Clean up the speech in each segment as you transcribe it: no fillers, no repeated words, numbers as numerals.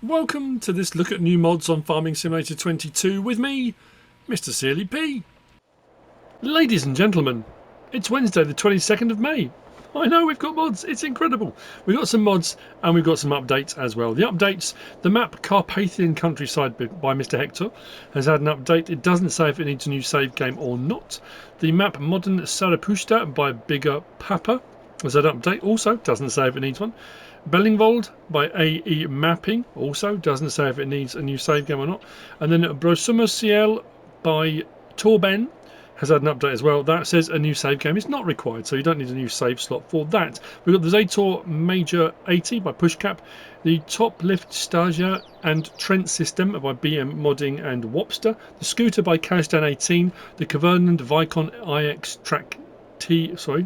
Welcome to this look at new mods on Farming Simulator 22 with me, MrSealyp. Ladies and gentlemen, it's Wednesday the 22nd of May. I know we've got mods, it's incredible. We've got some mods and we've got some updates as well. The updates, the map Carpathian Countryside by Mr. Hector has had an update. It doesn't say if it needs a new save game or not. The map Modern Sur by Bigger Papa has had an update, also doesn't say if it needs one. Bellingwold by AE Mapping also doesn't say if it needs a new save game or not. And then Brosummerciel by Torben has had an update as well. That says a new save game is not required, so you don't need a new save slot for that. We've got the Zator Major 80 by Puszkap, the Top Lift Stagia and Trent System by BM Modding and Wopster, the Scooter by Kazdan 18, the Covenant Vicon IX Track T4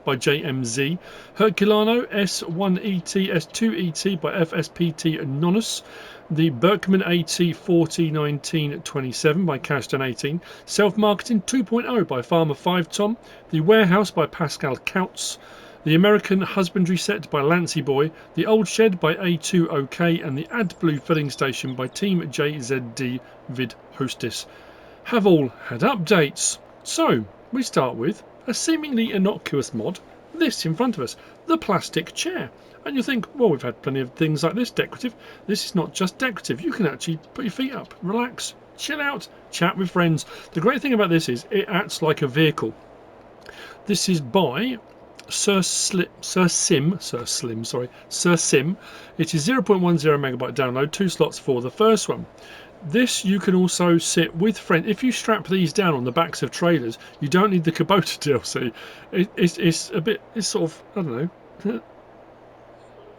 by JMZ, Herculano S1ET S2ET by FSPT Nonus, the Berkman AT 401927 by Kashdan 18, Self Marketing 2.0 by Farmer 5 Tom, the Warehouse by Pascal Kautz, the American Husbandry Set by Lancy Boy, the Old Shed by A2OK, and the AdBlue Filling Station by Team JZD Vid Hostess have all had updates. So we start with a seemingly innocuous mod, this in front of us, the plastic chair. And you think, well, we've had plenty of things like this, decorative. This is not just decorative. You can actually put your feet up, relax, chill out, chat with friends. The great thing about this is it acts like a vehicle. This is by SirSim. It is 0.10 megabyte download, 2 slots for the first one. This you can also sit with friends. If you strap these down on the backs of trailers, you don't need the Kubota DLC. It's sort of, I don't know,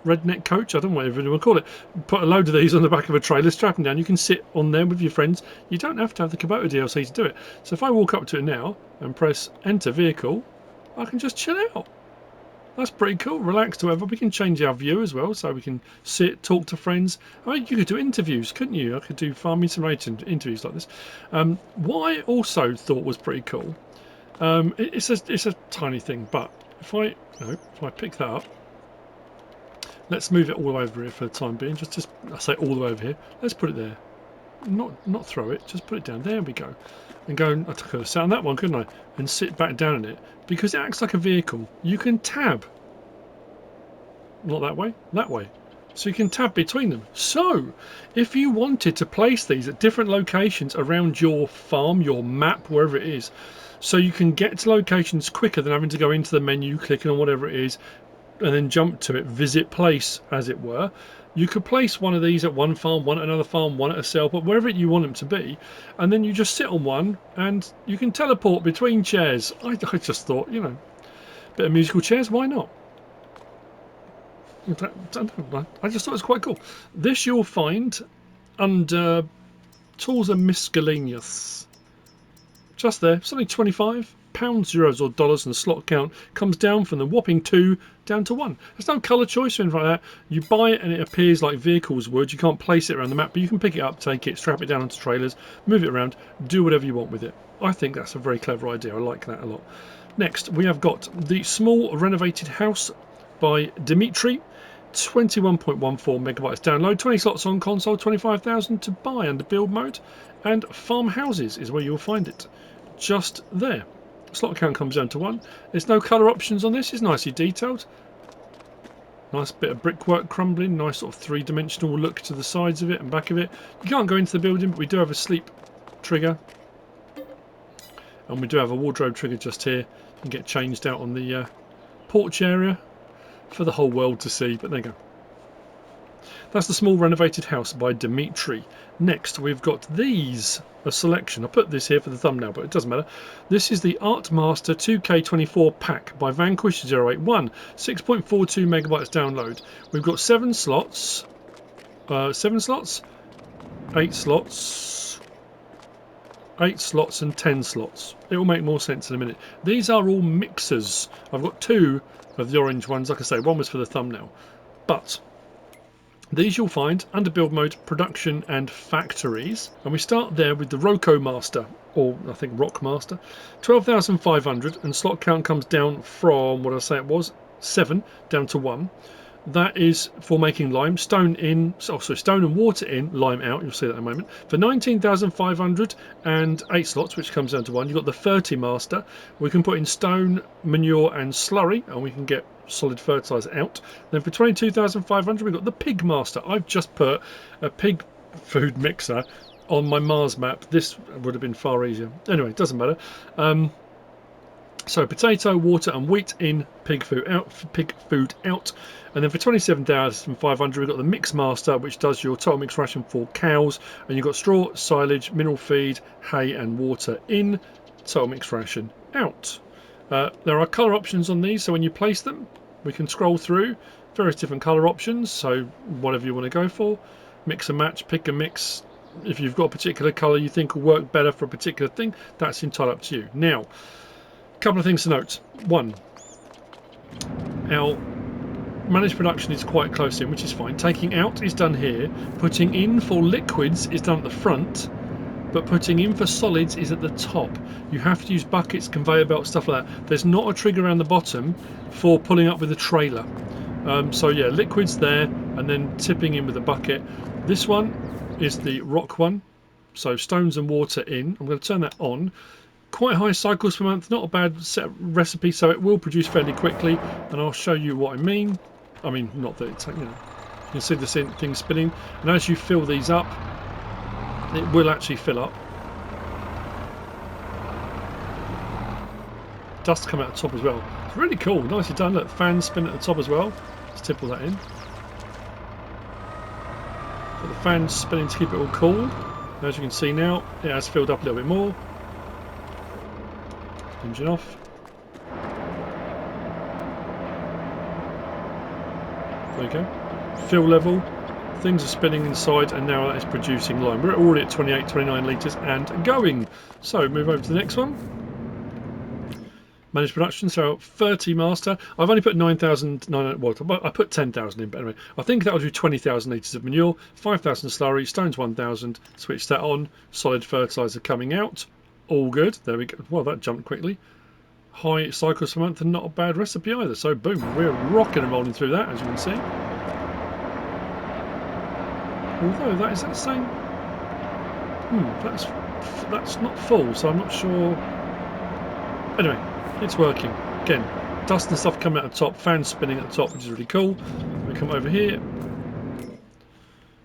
redneck coach, I don't know whatever you want to call it. Put a load of these on the back of a trailer, strap them down, you can sit on there with your friends. You don't have to have the Kubota DLC to do it. So if I walk up to it now and press enter vehicle, I can just chill out. That's pretty cool, relaxed, whatever. We can change our view as well, so we can sit, talk to friends. I mean, you could do interviews, couldn't you? I could do Farming Simulator interviews like this. What I also thought was pretty cool, it's a tiny thing, but if I pick that up, let's move it all the way over here for the time being. Just I say all the way over here. Let's put it there. Not throw it, just put it down. There we go. And I could have sat on that one, couldn't I? And sit back down in it. Because it acts like a vehicle, you can tab. Not that way, that way. So you can tab between them. So, if you wanted to place these at different locations around your farm, your map, wherever it is, so you can get to locations quicker than having to go into the menu, clicking on whatever it is, and then jump to it, visit place, as it were. You could place one of these at one farm, one at another farm, one at a sale, but wherever you want them to be, and then you just sit on one and you can teleport between chairs. I just thought, you know, bit of musical chairs, why not? I just thought it was quite cool. This you'll find under tools and miscellaneous. Just there, it's only £25, euros or dollars, and the slot count comes down from the whopping 2 down to 1. There's no colour choice or anything like that. You buy it and it appears like vehicles would. You can't place it around the map, but you can pick it up, take it, strap it down onto trailers, move it around, do whatever you want with it. I think that's a very clever idea. I like that a lot. Next, we have got the small renovated house by Dymitri. 21.14 megabytes download, 20 slots on console, 25,000 to buy under build mode, and farmhouses is where you'll find it. Just there. Slot count comes down to 1. There's no colour options on this. It's nicely detailed. Nice bit of brickwork crumbling. Nice sort of three-dimensional look to the sides of it and back of it. You can't go into the building, but we do have a sleep trigger. And we do have a wardrobe trigger just here. You can get changed out on the porch area for the whole world to see. But there you go. That's the small renovated house by Dymitri. Next, we've got these, a selection. I put this here for the thumbnail, but it doesn't matter. This is the ArtMaster 2K24 pack by Vanquish081, 6.42 megabytes download. We've got 7 slots, 8 slots, 8 slots and 10 slots. It will make more sense in a minute. These are all mixers. I've got 2 of the orange ones. Like I say, one was for the thumbnail. But these you'll find under build mode, production and factories. And we start there with the Rocomaster, or I think Rockmaster. 12,500, and slot count comes down from, what did I say it was? 7 down to 1. That is for making lime. Stone in, stone and water in, lime out. You'll see that in a moment. For 19,500 and 8 slots, which comes down to 1, you've got the FertiMaster. We can put in stone, manure and slurry, and we can get solid fertilizer out. Then for 22,500, we've got the PigMaster. I've just put a pig food mixer on my Mars map. This would have been far easier. Anyway, it doesn't matter. So potato, water and wheat in, pig food out. And then for 27,500 we've got the Mixmaster, which does your total mix ration for cows, and you've got straw, silage, mineral feed, hay and water in, total mix ration out. There are colour options on these, so when you place them we can scroll through various different colour options, so whatever you want to go for, mix and match, pick and mix. If you've got a particular colour you think will work better for a particular thing, that's entirely up to you. Now, couple of things to note. One, our managed production is quite close in, which is fine. Taking out is done here. Putting in for liquids is done at the front, but putting in for solids is at the top. You have to use buckets, conveyor belts, stuff like that. There's not a trigger around the bottom for pulling up with a trailer. So yeah, liquids there, and then tipping in with a bucket. This one is the rock one, so stones and water in. I'm going to turn that on. Quite high cycles per month, not a bad set recipe, so it will produce fairly quickly, and I'll show you what I mean. I mean, not that it's, you know, you can see the thing spinning, and as you fill these up, it will actually fill up. Dust come out the top as well. It's really cool, nicely done. Look, fans spin at the top as well. Let's tip all that in. Got the fans spinning to keep it all cool. And as you can see now, it has filled up a little bit more. Engine off. There you go. Fill level. Things are spinning inside, and now that is producing lime. We're already at 28, 29 litres and going. So move over to the next one. Managed production. So FertiMaster. I've only put 9,900. Well, I put 10,000 in, but anyway, I think that will do 20,000 litres of manure, 5,000 slurry, stones 1,000. Switch that on. Solid fertiliser coming out. All good. There we go. Well, that jumped quickly. High cycles per month and not a bad recipe either. So boom, we're rocking and rolling through that, as you can see. Although that is that saying, that's not full, so I'm not sure. Anyway, it's working. Again, dust and stuff coming out the top, fans spinning at the top, which is really cool. We come over here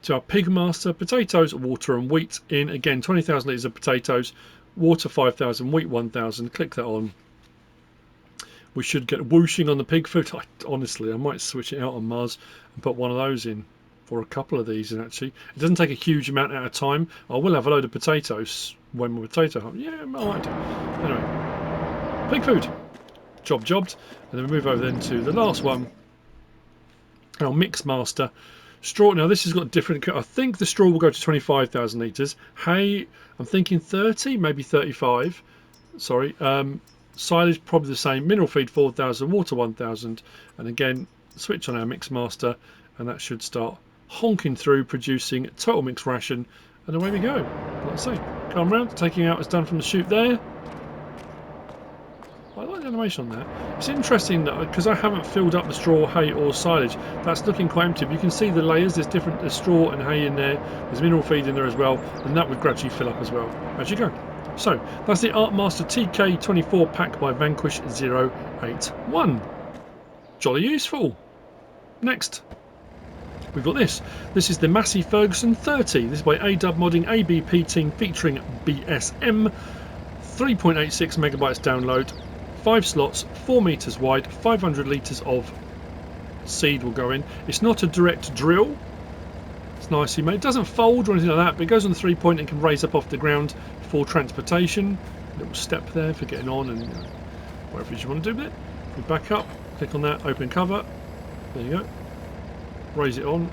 to our PigMaster. Potatoes, water and wheat in. Again, 20,000 litres of potatoes. Water 5,000, wheat 1,000. Click that on. We should get whooshing on the pig food. Honestly, I might switch it out on Mars and put one of those in, for a couple of these in actually. It doesn't take a huge amount at a time. I will have a load of potatoes when my potato hunt. Yeah, I might. Anyway, pig food. Jobbed. And then we move over then to the last one. Our Mixmaster. Straw, now this has got different, I think the straw will go to 25,000 litres. Hay, I'm thinking 30, maybe 35. Sorry. Silage, probably the same. Mineral feed 4,000, water 1,000. And again, switch on our Mixmaster, and that should start honking through, producing total mix ration. And away we go. Like I say, come round, taking out is done from the chute there. I like the animation on that. It's interesting that because I haven't filled up the straw, hay or silage, that's looking quite empty. But you can see the layers. There's different. There's straw and hay in there. There's mineral feed in there as well, and that would gradually fill up as well as you go. So that's the ArtMaster TK24 Pack by Vanquish 081. Jolly useful. Next, we've got this. This is the Massey Ferguson 30. This is by Adub Modding ABP team featuring BSM. 3.86 megabytes download. 5 slots, 4 meters wide, 500 litres of seed will go in. It's not a direct drill. It's nicely made. It doesn't fold or anything like that, but it goes on the 3-point and can raise up off the ground for transportation. Little step there for getting on and whatever you want to do with it. If we back up, click on that, open cover. There you go. Raise it on,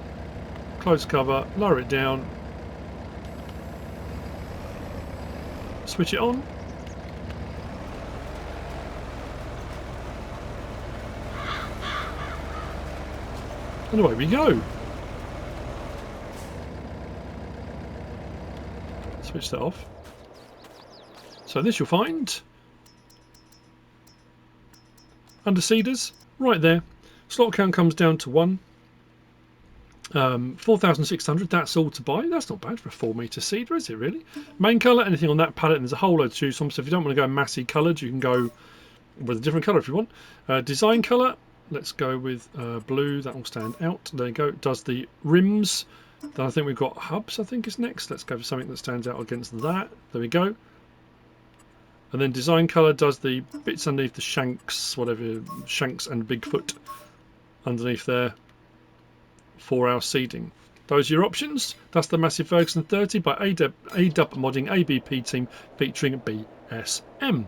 close cover, lower it down, switch it on. And away we go. Switch that off. So this you'll find under seeders, right there. Slot count comes down to 1. 4,600, that's all to buy. That's not bad for a 4-metre seeder, is it really? Main colour, anything on that palette, and there's a whole load to choose from. So if you don't want to go Massey coloured, you can go with a different colour if you want. Design colour, let's go with blue, that will stand out. There you go. It does the rims. Then I think we've got hubs, I think is next. Let's go for something that stands out against that. There we go. And then design colour does the bits underneath the shanks, whatever, shanks and Bigfoot underneath there for our seeding. Those are your options. That's the Massey Ferguson 30 by Adub Modding ABP team featuring BSM.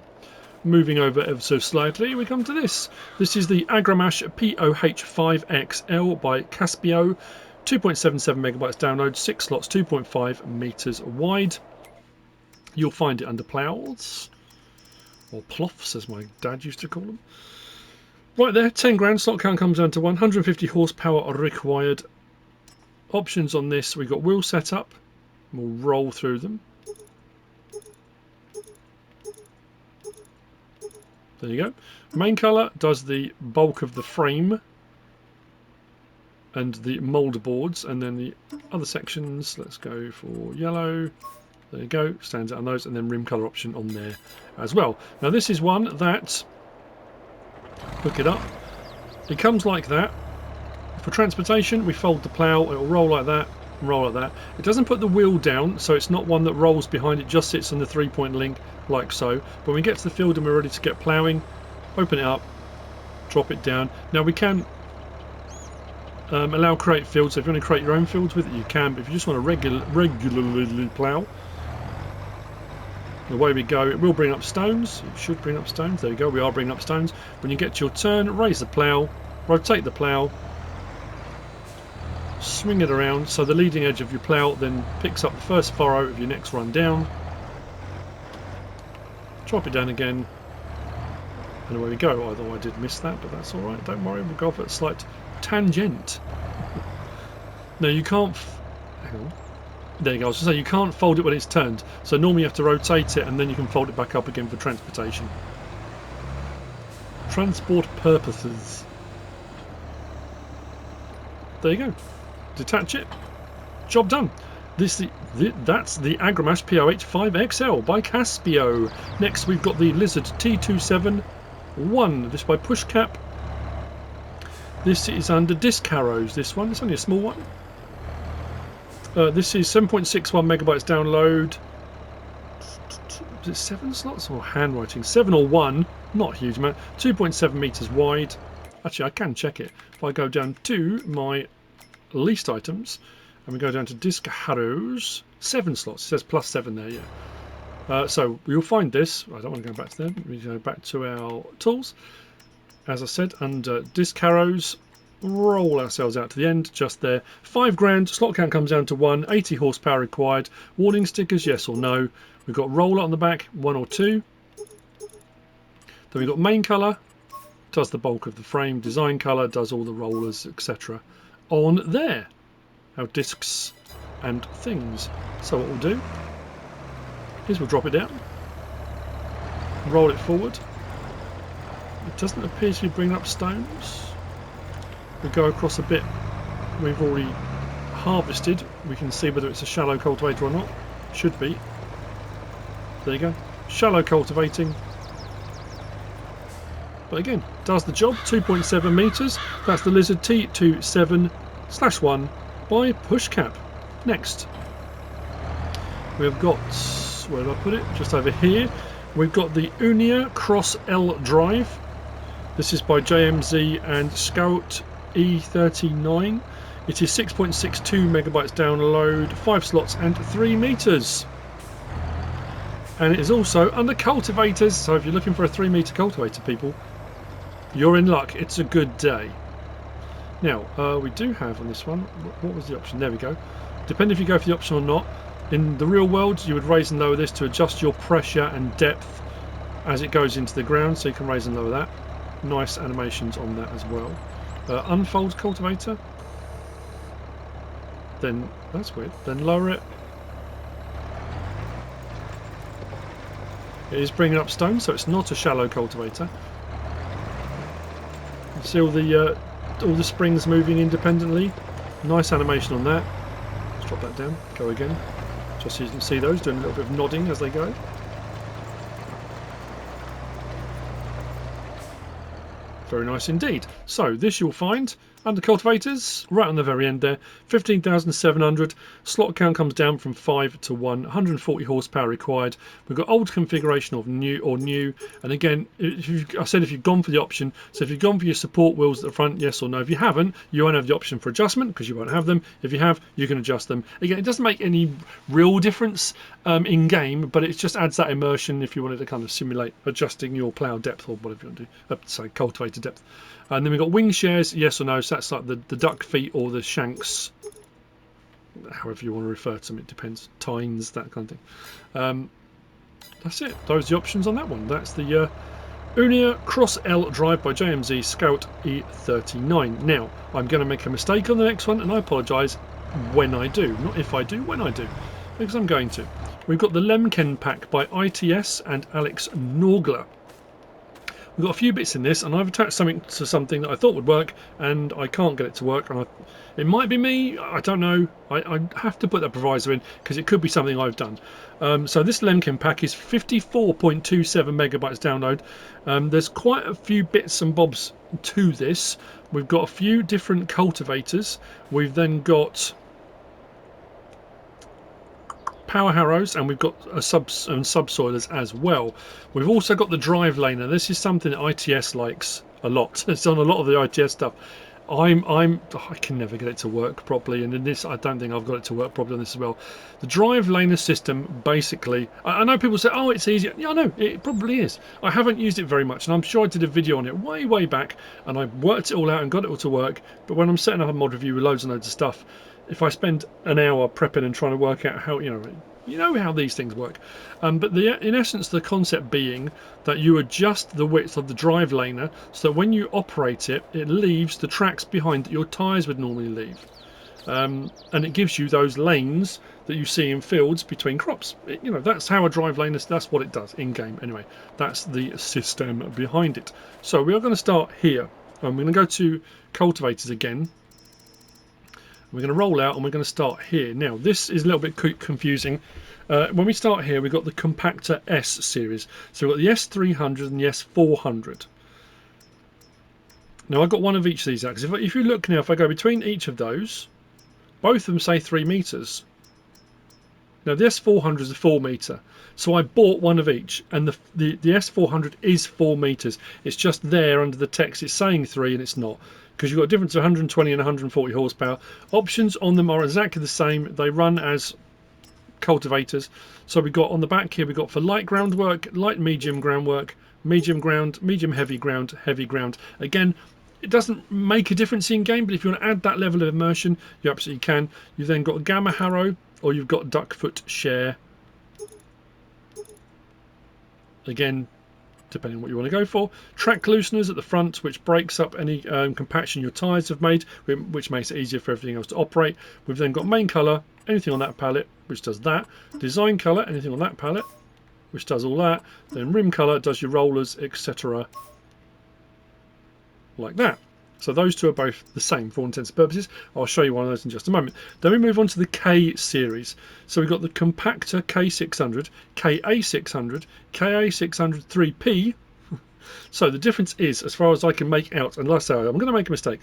Moving over ever so slightly, we come to this. This is the Agromasz POH 5XL by Kacpeo. 2.77 megabytes download, 6 slots, 2.5 meters wide. You'll find it under ploughs, or ploughs as my dad used to call them. Right there, 10 grand, slot count comes down to 150 horsepower required. Options on this, we've got wheel setup, we'll roll through them. There you go. Main colour does the bulk of the frame and the mould boards, and then the other sections, let's go for yellow. There you go, stands out on those, and then rim colour option on there as well. Now this is one that, hook it up, it comes like that. For transportation, we fold the plough, it will roll like that, and roll like that. It doesn't put the wheel down, so it's not one that rolls behind, it just sits on the 3-point link like so. But when we get to the field and we're ready to get ploughing, open it up, drop it down. Now we can allow create fields, so if you want to create your own fields with it you can, but if you just want to regularly plough, away we go. It will bring up stones, it should bring up stones, there you go, we are bringing up stones. When you get to your turn, raise the plough, rotate the plough, swing it around so the leading edge of your plough then picks up the first furrow of your next run down, drop it down again, and away we go. Although I did miss that, but that's alright, don't worry, we'll go off at a slight tangent. No, you can't hang on. There you go, I was going to say you can't fold it when it's turned, so normally you have to rotate it and then you can fold it back up again for transportation. Transport purposes. There you go. Detach it. Job done. That's the Agromasz POH 5XL by Kacpeo. Next we've got the Lizard T271. This by Puszkap. This is under disc arrows. This one, it's only a small one. This is 7.61 megabytes download. Is it 7 slots or handwriting? 7 or 1, not a huge amount. 2.7 meters wide. Actually, I can check it. If I go down to my least items and we go down to disc arrows, 7 slots. It says +7 there, yeah. So you'll find this. I don't want to go back to them. We go back to our tools. As I said, under disc arrows, roll ourselves out to the end, just there. 5 grand, slot count comes down to 1, 80 horsepower required. Warning stickers, yes or no. We've got roller on the back, 1 or 2. Then we've got main colour, does the bulk of the frame. Design colour does all the rollers, etc. on there. Our discs and things. So what we'll do is we'll drop it down, roll it forward. It doesn't appear to be bringing up stones. We go across a bit we've already harvested. We can see whether it's a shallow cultivator or not. Should be. There you go. Shallow cultivating. But again, does the job. 2.7 meters. That's the Lizard T27/1 by Puszkap. Next, we've got, where did I put it? Just over here. We've got the Unia Cross L drive. This is by JMZ and Scout E39. It is 6.62 megabytes download, 5 slots and 3 meters. And it is also under cultivators, so if you're looking for a 3-meter cultivator, people, you're in luck. It's a good day. Now, we do have on this one, what was the option? There we go. Depending if you go for the option or not, in the real world, you would raise and lower this to adjust your pressure and depth as it goes into the ground, so you can raise and lower that. Nice animations on that as well. Unfold cultivator. Then, that's weird. Then lower it. It is bringing up stone, so it's not a shallow cultivator. You see all the springs moving independently. Nice animation on that. Let's drop that down, go again, just so you can see those doing a little bit of nodding as they go. Very nice indeed. So this you'll find under cultivators, right on the very end there, 15,700. Slot count comes down from 5 to 1, 140 horsepower required. We've got old configuration of new or new. And again, I said if you've gone for the option, so if you've gone for your support wheels at the front, yes or no. If you haven't, you won't have the option for adjustment because you won't have them. If you have, you can adjust them. Again, it doesn't make any real difference in game, but it just adds that immersion if you wanted to kind of simulate adjusting your plough depth or whatever you want to do, say cultivator depth. And then we've got wing shares, yes or no, so that's like the duck feet or the shanks, however you want to refer to them, it depends, tines, that kind of thing. That's it, those are the options on that one. That's the Unia Cross L drive by JMZ Scout E39. Now, I'm going to make a mistake on the next one, and I apologise when I do, not if I do, when I do, because I'm going to. We've got the Lemken-Pack by ITS and ALeXNorgler. We've got a few bits in this, and I've attached something to something that I thought would work, and I can't get it to work. And it might be me, I don't know. I have to put that proviso in because it could be something I've done. So this Lemken-Pack is 54.27 megabytes download. There's quite a few bits and bobs to this. We've got a few different cultivators. We've then got power harrows, and we've got subsoilers as well. We've also got the drive laner. This is something that ITS likes a lot. It's on a lot of the ITS stuff. I can never get it to work properly, and in this I don't think I've got it to work properly on this as well. The drive laner system, basically, I know people say, oh, it's easier. Yeah, I know, it probably is. I haven't used it very much, and I'm sure I did a video on it way back, and I worked it all out and got it all to work. But when I'm setting up a mod review with loads and loads of stuff, if I spend an hour prepping and trying to work out how, you know how these things work. But in essence, the concept being that you adjust the width of the drive laner so that when you operate it, it leaves the tracks behind that your tyres would normally leave. And it gives you those lanes that you see in fields between crops. That's how a drive laner, that's what it does in game. Anyway, that's the system behind it. So we are going to start here. I'm going to go to cultivators again. We're going to roll out and we're going to start here. Now this is a little bit confusing. When we start here, we've got the Compactor S series. So we've got the S300 and the S400. Now I've got one of each of these out, because if you look now, if I go between each of those, both of them say 3 meters. Now the S400 is a 4 meter. So I bought one of each, and the S400 is 4 meters. It's just there under the text, it's saying 3 and it's not, because you've got a difference of 120 and 140 horsepower. Options on them are exactly the same. They run as cultivators. So we've got on the back here, we've got for light groundwork, light medium groundwork, medium ground, medium heavy ground, heavy ground. Again, it doesn't make a difference in game, but if you want to add that level of immersion, you absolutely can. You've then got a gamma harrow, or you've got duck foot share. Again, depending on what you want to go for. Track looseners at the front, which breaks up any compaction your tyres have made, which makes it easier for everything else to operate. We've then got main colour, anything on that palette, which does that. Design colour, anything on that palette, which does all that. Then rim colour does your rollers, etc. like that. So those two are both the same for all intents and purposes. I'll show you one of those in just a moment. Then we move on to the K series. So we've got the Compactor K600, KA600, KA600 3P. So the difference is, as far as I can make out, and like I say, I'm going to make a mistake.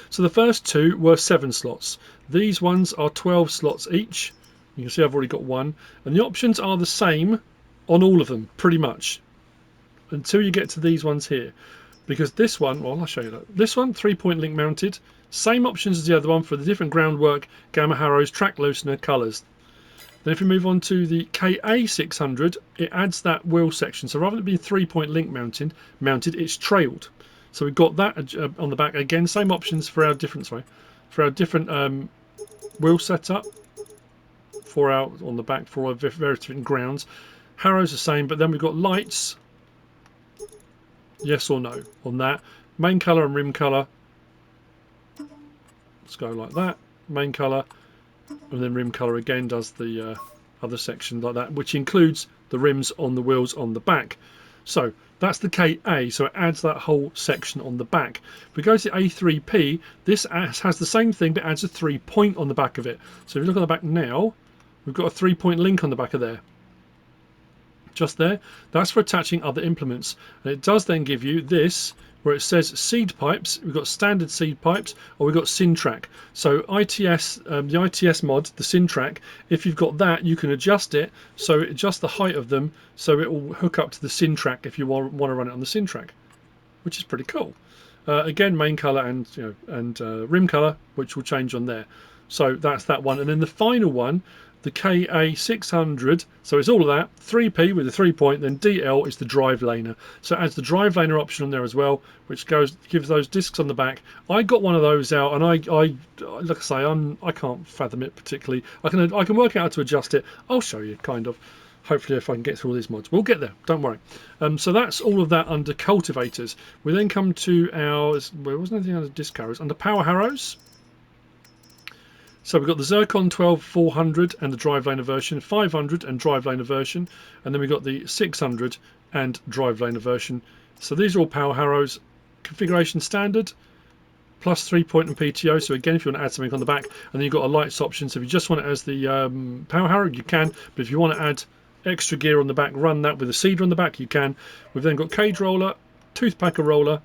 So the first two were 7 slots. These ones are 12 slots each. You can see I've already got one. And the options are the same on all of them, pretty much, until you get to these ones here. Because this one, well, I'll show you that. This one, 3-point link mounted. Same options as the other one for the different groundwork, gamma harrows, track loosener, colours. Then if we move on to the KA600, it adds that wheel section. So rather than being 3-point link mounted, it's trailed. So we've got that on the back. Again, same options for our different, wheel setup. For our, on the back, for our various different grounds. Harrows the same, but then we've got lights. Yes or no on that. Main colour and rim colour. Let's go like that. Main colour, and then rim colour again does the other section like that, which includes the rims on the wheels on the back. So That's the KA, so it adds that whole section on the back. If we go to A3P, this has the same thing but adds a 3-point on the back of it. So if you look on the back now, we've got a 3-point link on the back of there. Just there. That's for attaching other implements. And it does then give you this, where it says seed pipes. We've got standard seed pipes, or we've got Syntrack. So ITS, the ITS mod, the Syntrack, if you've got that, you can adjust it, so it adjusts the height of them, so it will hook up to the Syntrack if you want to run it on the Syntrack, which is pretty cool. Again, main color and rim color, which will change on there. So that's that one. And then the final one, the KA600, so it's all of that, 3P with a 3-point, then DL is the drive laner. So it adds the drive laner option on there as well, which gives those discs on the back. I got one of those out, and I like I say, I can't fathom it particularly. I can work out how to adjust it. I'll show you, kind of. Hopefully if I can get through all these mods. We'll get there, don't worry. So that's all of that under cultivators. We then come to our, there wasn't anything under disc harrows, under power harrows. So we've got the Zircon 12 400 and the drive laner version, 500 and drive laner version, and then we've got the 600 and drive laner version. So these are all power harrows, configuration standard, plus 3-point and PTO. So again, if you want to add something on the back, and then you've got a lights option. So if you just want it as the power harrow, you can, but if you want to add extra gear on the back, run that with a seeder on the back, you can. We've then got cage roller, toothpacker roller,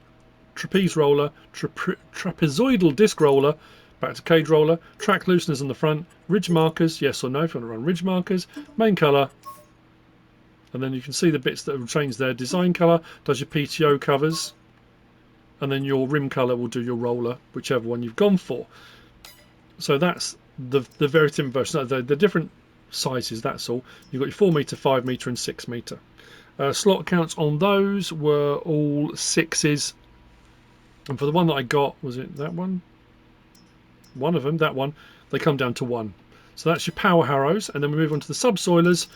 trapeze roller, trapezoidal disc roller, back to cage roller, track looseners on the front, ridge markers, yes or no if you want to run ridge markers, main colour, and then you can see the bits that will change there. Design colour does your PTO covers, and then your rim colour will do your roller, whichever one you've gone for. So that's the very simple version. The different sizes, that's all. You've got your 4 metre, 5 metre and 6 metre. Slot counts on those were all 6s, and for the one that I got, was it that one? One of them, that one, they come down to 1. So that's your power harrows, and then we move on to the subsoilers,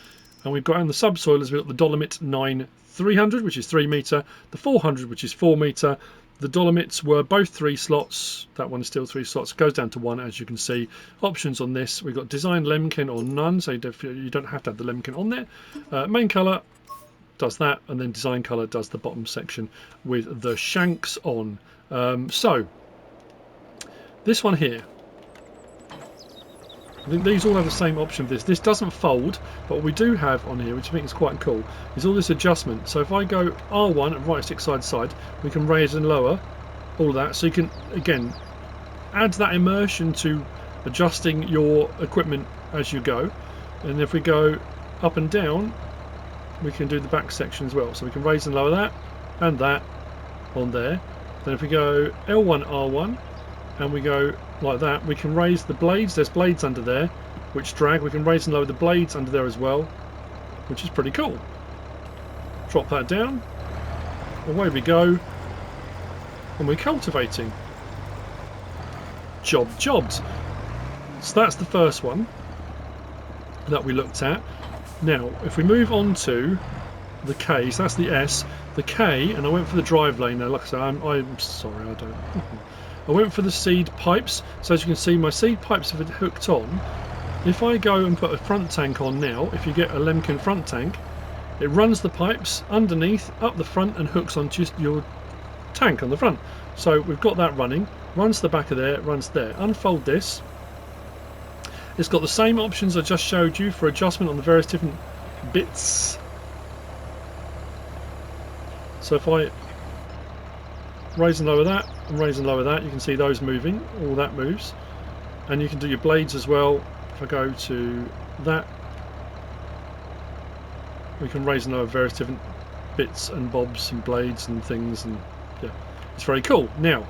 and we've got on the subsoilers we've got the Dolomit 9 300, which is 3 metre, the 400, which is 4 metre. The Dolomites were both 3 slots. That one is still 3 slots. It goes down to 1, as you can see. Options on this, we've got design Lemken or none, so you don't have to have the Lemken on there. Main colour does that, and then design colour does the bottom section with the shanks on. So this one here, I think these all have the same option for this. This doesn't fold, but what we do have on here, which I think is quite cool, is all this adjustment. So if I go R1 and right stick side to side, we can raise and lower all of that. So you can, again, add that immersion to adjusting your equipment as you go. And if we go up and down, we can do the back section as well. So we can raise and lower that and that on there. Then if we go L1, R1, and we go like that, we can raise the blades. There's blades under there which drag. We can raise and lower the blades under there as well, which is pretty cool. Drop that down, away we go, and we're cultivating. Jobbed. So that's the first one that we looked at. Now if we move on to the K, so that's the S, the K, and I went for the drive lane. Now like I said, I'm sorry, I don't I went for the seed pipes. So as you can see, my seed pipes have been hooked on. If I go and put a front tank on now, if you get a Lemken front tank, it runs the pipes underneath, up the front, and hooks onto your tank on the front. So we've got that running, runs the back of there, runs there. Unfold this. It's got the same options I just showed you for adjustment on the various different bits. So if I raise and lower that, and raise and lower that, you can see those moving, all that moves. And you can do your blades as well. If I go to that, we can raise and lower various different bits and bobs and blades and things, and yeah, it's very cool. Now,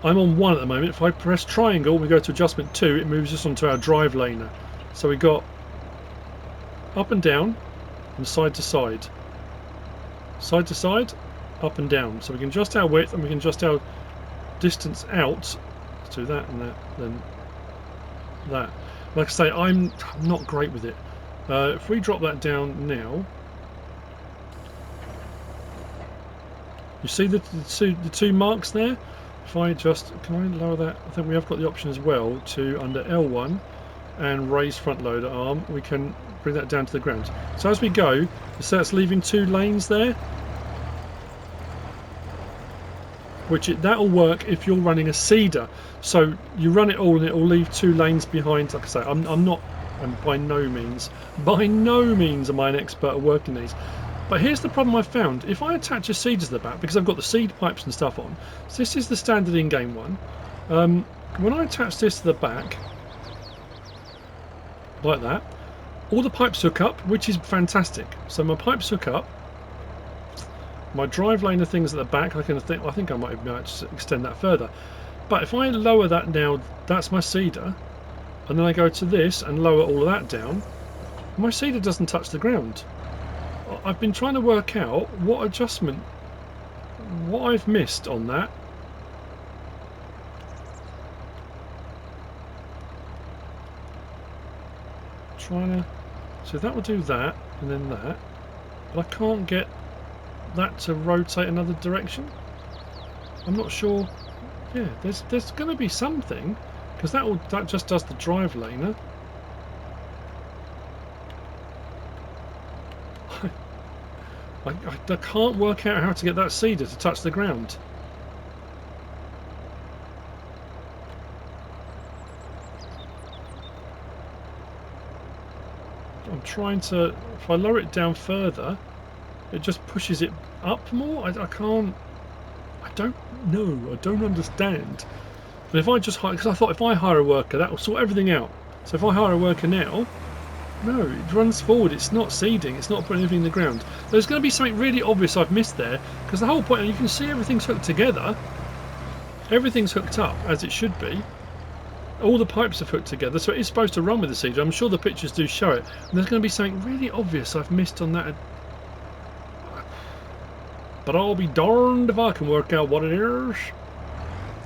I'm on 1 at the moment. If I press triangle, we go to adjustment 2, it moves us onto our drive laner. So we got up and down, and side to side. Side to side, up and down. So we can adjust our width, and we can adjust our distance out. Let's do that and that, then that. Like I say, I'm not great with it. If we drop that down now, you see the two marks there? If I just, can I lower that? I think we have got the option as well to, under L1 and raise front loader arm, we can bring that down to the ground. So as we go, so that's leaving 2 lanes there. that'll work if you're running a seeder. So you run it all and it will leave 2 lanes behind. Like I say, I'm by no means am I an expert at working these. But here's the problem I've found. If I attach a seeder to the back, because I've got the seed pipes and stuff on, so this is the standard in-game one. When I attach this to the back, like that, all the pipes hook up, which is fantastic. So my pipes hook up. My drive lane of things at the back, I think I might be able to extend that further. But if I lower that now, that's my seeder, and then I go to this and lower all of that down, my seeder doesn't touch the ground. I've been trying to work out what adjustment, what I've missed on that. So that will do that, and then that, but I can't get that to rotate another direction. I'm not sure. Yeah, there's going to be something, because that just does the drive laner. I can't work out how to get that seeder to touch the ground. I'm trying to, if I lower it down further, it just pushes it up more. I don't know, I don't understand. But if I just hire, because I thought if I hire a worker, that will sort everything out. So if I hire a worker now, no, it runs forward, it's not seeding, it's not putting anything in the ground. There's going to be something really obvious I've missed there, because the whole point, and you can see everything's hooked together, everything's hooked up as it should be. All the pipes are hooked together, so it is supposed to run with the seeder. I'm sure the pictures do show it, and there's going to be something really obvious I've missed on that. But I'll be darned if I can work out what it is.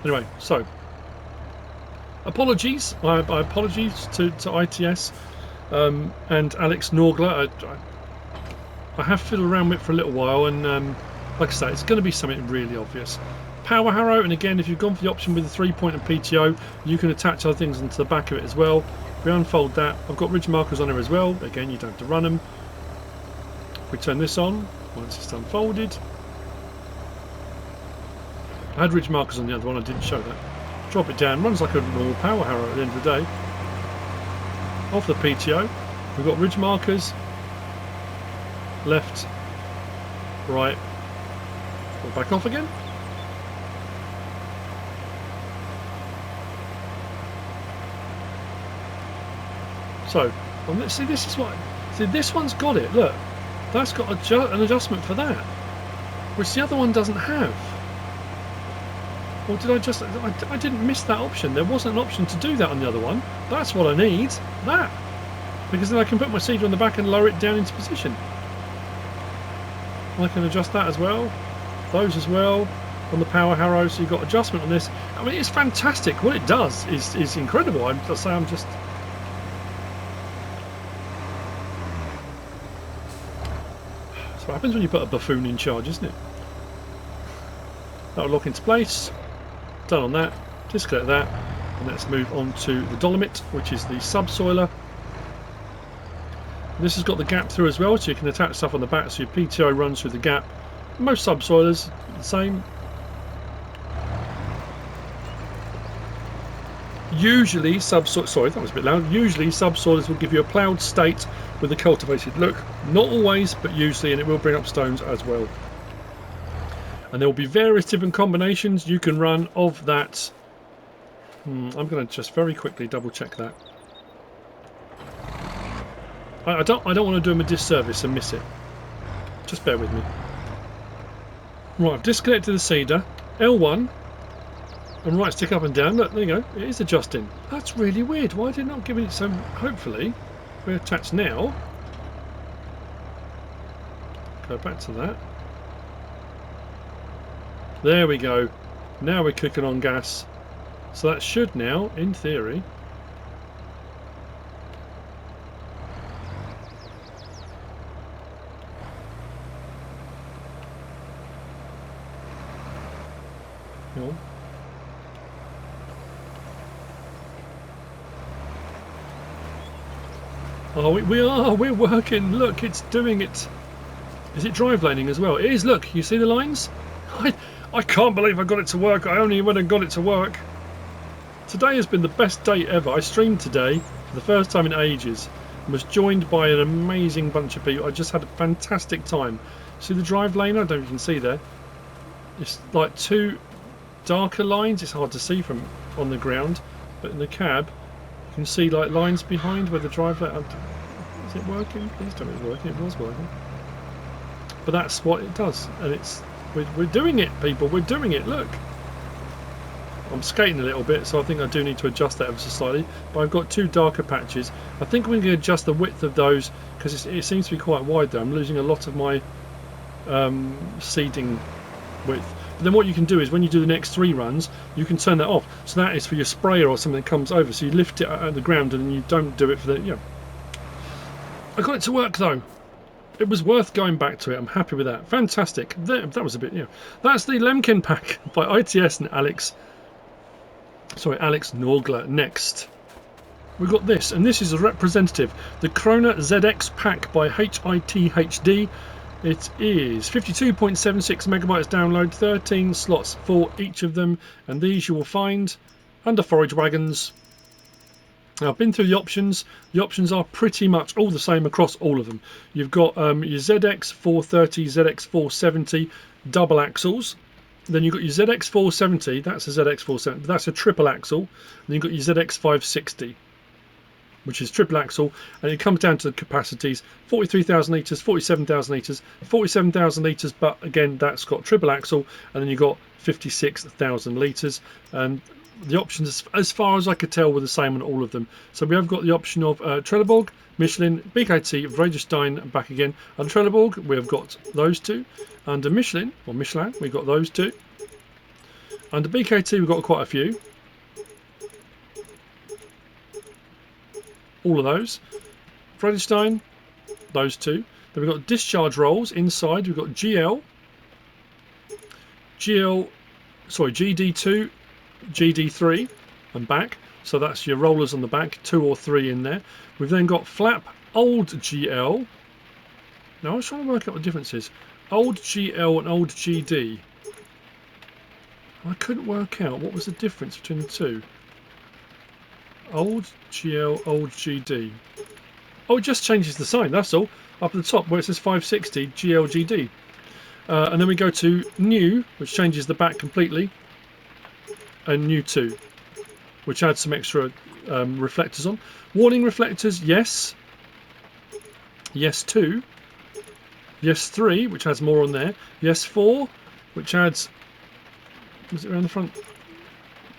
Anyway, so apologies. I apologies to ITS and ALeXNorgler. I have fiddled around with it for a little while, and like I say, it's going to be something really obvious. Power harrow, and again, if you've gone for the option with the 3-point and PTO, you can attach other things into the back of it as well. If we unfold that, I've got ridge markers on here as well. Again, you don't have to run them. If we turn this on, once it's unfolded, I had ridge markers on the other one, I didn't show that. Drop it down, runs like a normal power harrow at the end of the day. Off the PTO, we've got ridge markers, left, right, go back off again. So, see, this is what. See, this one's got it. Look, that's got an adjustment for that, which the other one doesn't have. Or did I just? I didn't miss that option. There wasn't an option to do that on the other one. That's what I need. That, because then I can put my seeder on the back and lower it down into position. I can adjust that as well. Those as well on the power harrow. So you've got adjustment on this. I mean, it's fantastic. What it does is incredible. I'm just. What happens when you put a buffoon in charge, isn't it? That'll lock into place. Done on that. Disconnect that, and let's move on to the dolomite, which is the subsoiler. This has got the gap through as well, so you can attach stuff on the back, so your PTO runs through the gap. Most subsoilers are the same. Usually sorry, that was a bit loud. Usually subsoilers will give you a ploughed state with a cultivated look. Not always, but usually, and it will bring up stones as well. And there will be various different combinations you can run of that. I'm going to just very quickly double check that. I don't want to do them a disservice and miss it. Just bear with me. Right, I've disconnected the seeder. L1. And right stick up and down. Look, there you go. It is adjusting. That's really weird. Why did it not give it so? Hopefully, if we attach now. Go back to that. There we go. Now we're cooking on gas. So that should now, in theory, oh, we're working. Look, it's doing it. Is it drive laning as well? It is. Look, you see the lines? I can't believe I got it to work. I only went and got it to work. Today has been the best day ever. I streamed today for the first time in ages and was joined by an amazing bunch of people. I just had a fantastic time. See the drive lane? I don't know if you can see there. It's like two darker lines. It's hard to see from on the ground, but in the cab you can see like lines behind where the drive lane. Is it working? Please tell me it's working. It was working. But that's what it does, and it's we're doing it, people. We're doing it. Look, I'm skating a little bit, so I think I do need to adjust that ever so slightly. But I've got two darker patches. I think we can adjust the width of those because it seems to be quite wide there. I'm losing a lot of my seeding width. But then what you can do is when you do the next 3 runs, you can turn that off. So that is for your sprayer or something that comes over. So you lift it at the ground and you don't do it for the. You know. I got it to work though. It was worth going back to it. I'm happy with that. Fantastic. That was a bit, That's the Lemken-Pack by ITS and ALeXNorgler. Next, we've got this, and this is a representative. The Krone ZX-Pack by HITHD. It is 52.76 megabytes download, 13 slots for each of them, and these you will find under forage wagons. Now, I've been through the options. The options are pretty much all the same across all of them. You've got your ZX430, ZX470 double axles. Then you've got your ZX470, that's a ZX470, but that's a triple axle. Then you've got your ZX560, which is triple axle, and it comes down to the capacities: 43,000 litres, 47,000 litres, 47,000 litres, but again, that's got triple axle, and then you've got 56,000 litres. And the options, as far as I could tell, were the same on all of them. So we have got the option of Trelleborg, Michelin, BKT, Vredestein, back again. Under Trelleborg, we have got those two. Under Michelin, we've got those two. Under BKT, we've got quite a few. All of those. Vredestein, those two. Then we've got discharge rolls inside. We've got GD2, GD3 and back, so that's your rollers on the back, 2 or 3 in there. We've then got flap old GL. Now I was trying to work out what the difference is. Old GL and old GD. I couldn't work out what was the difference between the two. Old GL, old GD. Oh, it just changes the sign, that's all. Up at the top where it says 560 GLGD. And then we go to new, which changes the back completely. And new 2, which adds some extra reflectors on. Warning reflectors, yes. Yes 2. Yes 3, which adds more on there. Yes 4, which adds. Was it around the front?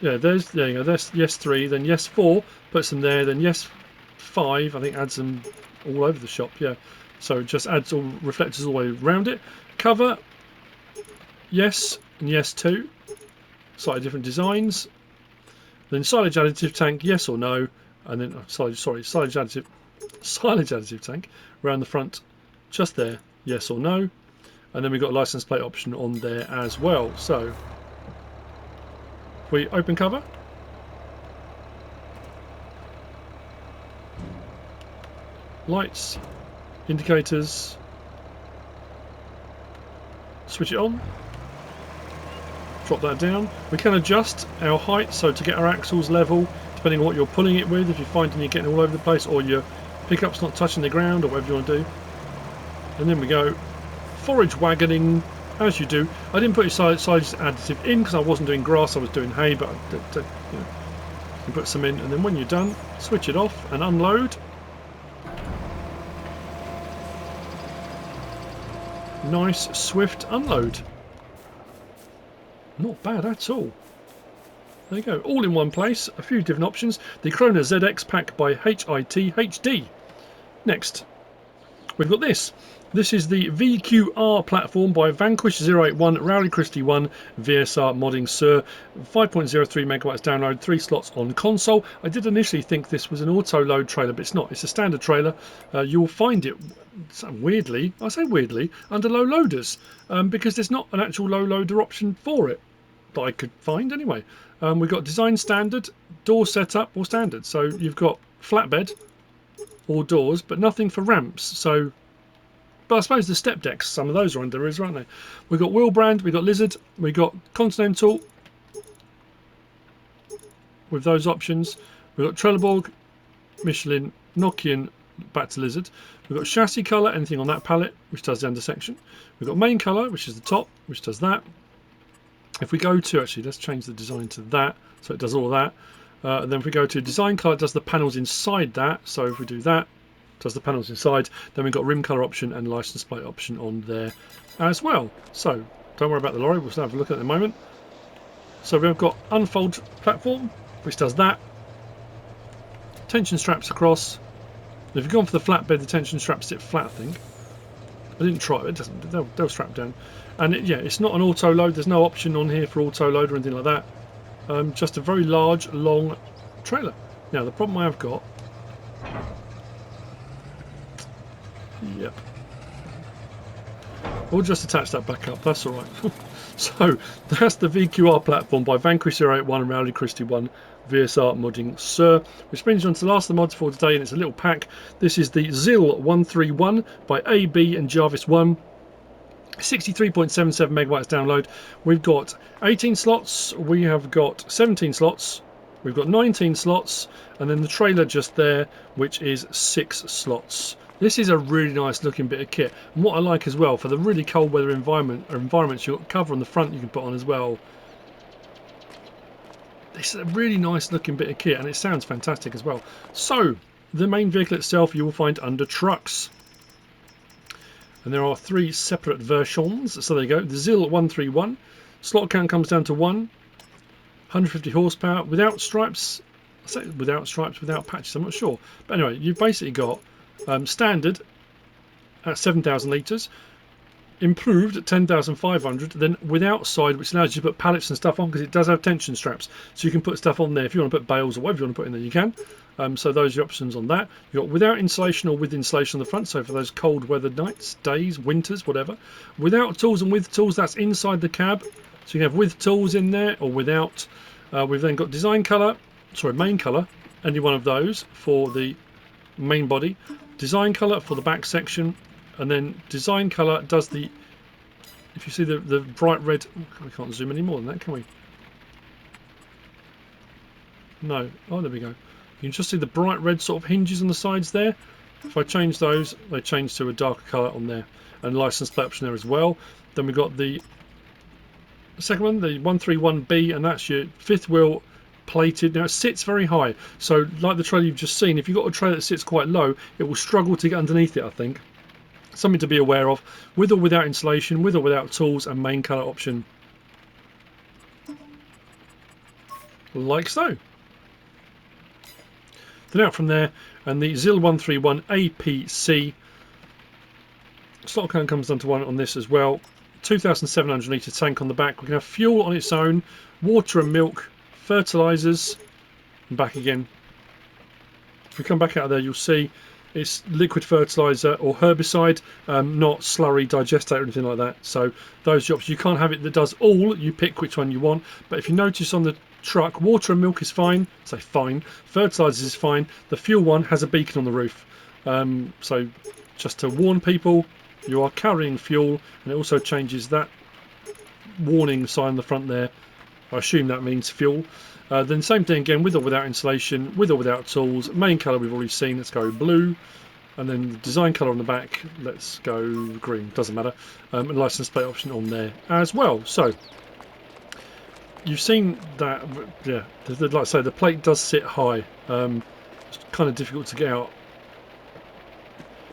Yeah, there you go. There's yes 3. Then yes 4 puts them there. Then yes 5, I think, adds them all over the shop. Yeah, so it just adds all reflectors all the way around it. Cover, yes, and yes 2. Slightly different designs. Then silage additive tank, yes or no, and then silage additive tank around the front, just there, yes or no, and then we've got a license plate option on there as well. So if we open cover, lights, indicators, switch it on. Drop that down. We can adjust our height, so to get our axles level, depending on what you're pulling it with, if you're finding you're getting all over the place or your pickup's not touching the ground or whatever you want to do. And then we go forage wagoning, as you do. I didn't put your silage additive in because I wasn't doing grass, I was doing hay, but you can put some in, and then when you're done, switch it off and unload. Nice swift unload. Not bad at all. There you go, all in one place, a few different options. The Krone ZX-Pack by HITHD. Next, we've got this. This is the VQR-Platform by Vanquish 081, Rowley Christie 1, VSR Modding Sur, 5.03 megabytes download, 3 slots on console. I did initially think this was an auto-load trailer, but it's not. It's a standard trailer. You'll find it, weirdly, I say weirdly, under low loaders, because there's not an actual low loader option for it that I could find anyway. We've got design standard, door setup or standard. So you've got flatbed or doors, but nothing for ramps. So But I suppose the step decks, some of those are under is, aren't they? We've got wheel brand, we've got Lizard, we've got Continental with those options. We've got Trelleborg, Michelin, Nokian, back to Lizard. We've got chassis colour, anything on that palette, which does the under section. We've got main colour, which is the top, which does that. If we go to, actually, let's change the design to that, so it does all that. And then if we go to design colour, it does the panels inside that. So if we do that, it does the panels inside. Then we've got rim colour option and license plate option on there as well. So don't worry about the lorry, we'll still have a look at it in a moment. So we've got unfold platform, which does that. Tension straps across. If you've gone for the flatbed, the tension straps sit flat, I think. I didn't try it, it doesn't, they'll strap down. And yeah, it's not an auto load, there's no option on here for auto load or anything like that. Just a very large, long trailer. Now, the problem I have got... Yep. We'll just attach that back up, that's alright. So, that's the VQR-Platform by Vanquish 081 and Rowley Christie 1 VSR Modding Sur, which brings you on to the last of the mods for today, and it's a little pack. This is the ZILL-131 by AB and Jarvice One. 63.77 megabytes download. We've got 18 slots, we have got 17 slots, we've got 19 slots, and then the trailer just there, which is 6 slots. This is a really nice looking bit of kit, and what I like as well, for the really cold weather environments, you've got cover on the front you can put on as well. This is a really nice looking bit of kit, and it sounds fantastic as well. So the main vehicle itself you will find under trucks, and there are 3 separate versions. So there you go, the ZILL-131. Slot count comes down to 1, 150 horsepower, without stripes. I say without stripes, without patches, I'm not sure, but anyway, you've basically got standard at 7,000 litres, improved at 10,500, then without side, which allows you to put pallets and stuff on, because it does have tension straps, so you can put stuff on there. If you want to put bales or whatever you want to put in there, you can. So those are your options on that. You've got without insulation or with insulation on the front, so for those cold weather nights, days, winters, whatever. Without tools and with tools, that's inside the cab, so you can have with tools in there or without. We've then got design colour, sorry, main colour, any one of those for the main body, design colour for the back section, and then design colour does the, if you see the bright red, we can't zoom any more than that, can we? No. Oh, there we go. You can just see the bright red sort of hinges on the sides there. If I change those, they change to a darker colour on there, and license plate option there as well. Then we've got the second one, the 131B, and that's your fifth wheel plated. Now it sits very high, so like the trailer you've just seen, if you've got a trailer that sits quite low, it will struggle to get underneath it, I think. Something to be aware of, with or without insulation, with or without tools, and main colour option. Like so. Then out from there, and the ZILL-131 APC. Slot count comes down to 1 on this as well. 2,700 litre tank on the back. We can have fuel on its own, water and milk, fertilisers, and back again. If we come back out of there, you'll see it's liquid fertiliser or herbicide, not slurry, digestate or anything like that. So those jobs, you can't have it that does all, you pick which one you want. But if you notice on the truck, water and milk is fine, say fine, fertilisers is fine, the fuel one has a beacon on the roof. So just to warn people, you are carrying fuel, and it also changes that warning sign on the front there. I assume that means fuel. Then same thing again, with or without insulation, with or without tools. Main colour we've already seen, let's go blue. And then the design colour on the back, let's go green, doesn't matter. And license plate option on there as well. So you've seen that, yeah, like I say, the plate does sit high. It's kind of difficult to get out.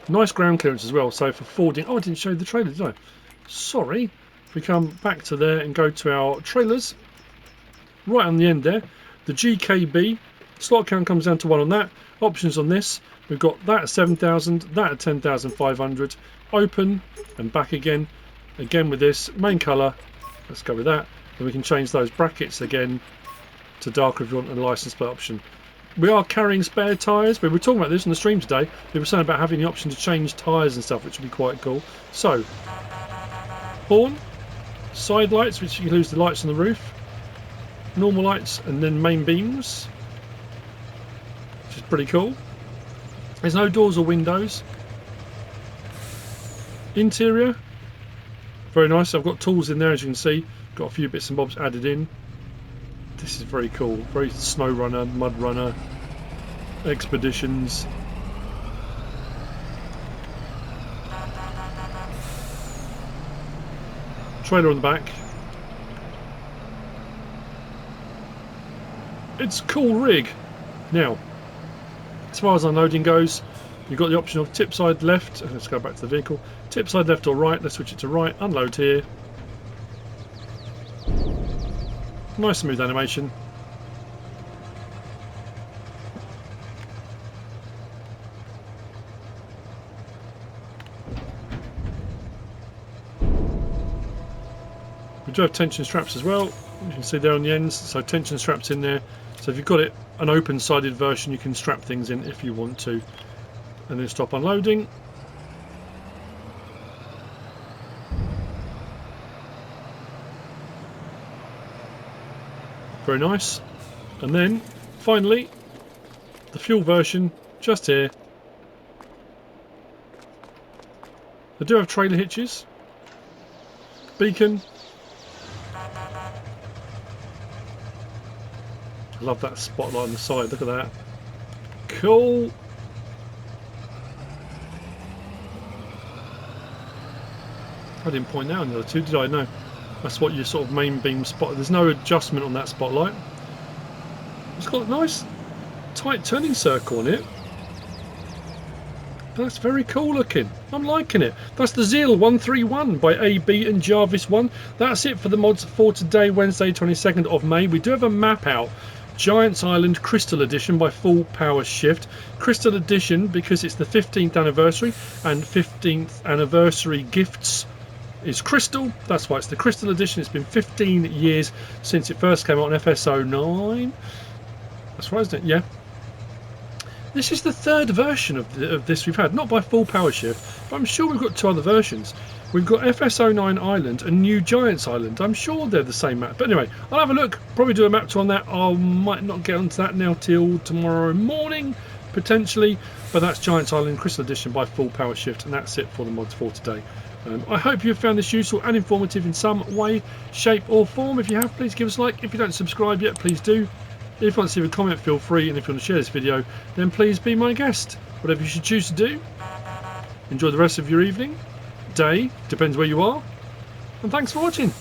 Nice ground clearance as well, so for fording. Oh, I didn't show you the trailer, did I? Sorry. If we come back to there and go to our trailers, right on the end there, the GKB, slot count comes down to 1 on that. Options on this, we've got that at 7,000, that at 10,500, open and back again. Again with this, main colour, let's go with that. And we can change those brackets again to darker if you want, and license plate option. We are carrying spare tyres. We were talking about this on the stream today. They were saying about having the option to change tyres and stuff, which would be quite cool. So, horn, side lights, which you can lose the lights on the roof, normal lights, and then main beams, which is pretty cool. There's no doors or windows. Interior, very nice. I've got tools in there, as you can see. Got a few bits and bobs added in. This is very cool. Very snow runner, mud runner, expeditions. Trailer on the back. It's a cool rig. Now, as far as unloading goes, you've got the option of tip side left. Let's go back to the vehicle. Tip side left or right. Let's switch it to right. Unload here. Nice smooth animation. We do have tension straps as well. You can see there on the ends, so tension straps in there. So if you've got it an open-sided version, you can strap things in if you want to. And then stop unloading. Very nice. And then finally the fuel version just here. They do have trailer hitches, beacon. I love that spotlight on the side, look at that. Cool. I didn't point out on the other two, did I? No. That's what your sort of main beam spot. There's no adjustment on that spotlight. It's got a nice tight turning circle on it. That's very cool looking. I'm liking it. That's the ZILLY 131 by AB and Jarvice One. That's it for the mods for today, Wednesday 22nd of May. We do have a map out. Giants Island Crystal Edition by Full Power Shift. Crystal Edition because it's the 15th anniversary, and 15th anniversary gifts is crystal. That's why it's the Crystal Edition. It's been 15 years since it first came out on FS09. That's right, isn't it? Yeah. This is the third version of this we've had, not by Full Power Shift, but I'm sure we've got two other versions. We've got FS09 Island and New Giants Island. I'm sure they're the same map. But anyway, I'll have a look, probably do a map tour on that. I might not get onto that now till tomorrow morning, potentially. But that's Giants Island Crystal Edition by Full Power Shift, and that's it for the mods for today. I hope you've found this useful and informative in some way, shape or form. If you have, please give us a like. If you don't subscribe yet, please do. If you want to leave a comment, feel free, and if you want to share this video, then please be my guest. Whatever you should choose to do. Enjoy the rest of your evening, day, depends where you are, and thanks for watching.